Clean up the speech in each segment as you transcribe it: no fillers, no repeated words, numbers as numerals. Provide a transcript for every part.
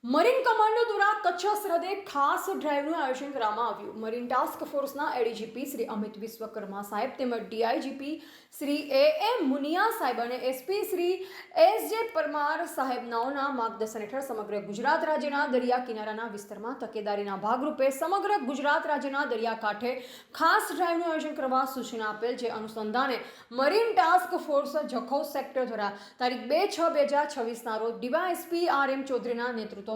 Marine commando દ્વારા કચ્છ સરહદે ખાસ ડ્રાઈવનું આયોજન કરવામાં આવ્યું. મરીન ટાસ્ક ફોર્સના એડીજીપી શ્રી અમિત વિશ્વકર્મા સાહેબ તેમજ ડીઆઈજીપી શ્રી એમ મુનિયા સાહેબ અને એસપી શ્રી એસ જે પરમાર સાહેબનાઓના માર્ગદર્શન હેઠળ સમગ્ર ગુજરાત રાજ્યના દરિયા કિનારાના વિસ્તારમાં તકેદારીના ભાગરૂપે સમગ્ર ગુજરાત રાજ્યના દરિયાકાંઠે ખાસ ડ્રાઈવનું આયોજન કરવા સૂચના આપેલ. જે અનુસંધાને marine task force Jakhau sector દ્વારા તારીખ 2/6/2026 રોજ ડીવાયએસપી RM ચૌધરીના નેતૃત્વમાં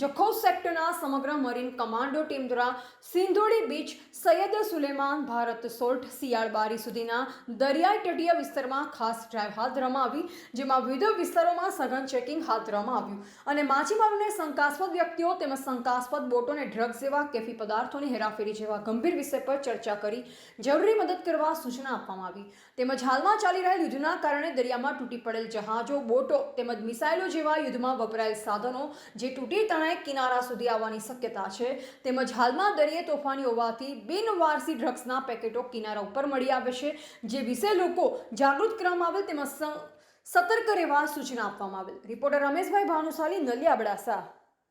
જખૌ સેક્ટરના સમગ્ર મરીન કમાન્ડો ટીમ દ્વારા સિંધોડી બીચ, સૈયદ સુલેમાન, ભારત સોલ્ટ, શિયાળબારી સુધીના દરિયાઈ તટીય વિસ્તારમાં ખાસ ડ્રાઈવ હાથ ધરવામાં આવી, જેમાં વિવિધ વિસ્તારોમાં સઘન ચેકિંગ હાથ ધરવામાં આવ્યું અને માછીમારોને શંકાસ્પદ વ્યક્તિઓ તેમજ શંકાસ્પદ બોટોને ડ્રગ્સ જેવા કેફી પદાર્થોની હેરાફેરી જેવા ગંભીર વિષય પર ચર્ચા કરી જરૂરી મદદ કરવા સૂચના આપવામાં આવી. તેમજ હાલમાં ચાલી રહેલ યુદ્ધના કારણે દરિયામાં તૂટી પડેલ જહાજો, બોટો તેમજ મિસાઇલો જેવા યુદ્ધમાં વપરાયેલ સાધનો જે તૂટી તણાઈ કિનારા સુધી આવવાની શક્યતા છે, તેમજ હાલમાં દરિયે તોફાની હોવાથી બિનવારસી ડ્રગ્સના પેકેટો કિનારા ઉપર મળી આવે છે, જે વિશે લોકો જાગૃત કરવામાં આવેલ તેમજ સતર્ક રહેવા સૂચના આપવામાં આવેલ. રિપોર્ટર રમેશભાઈ ભાનુશાલી, નલિયા, અબડાસા.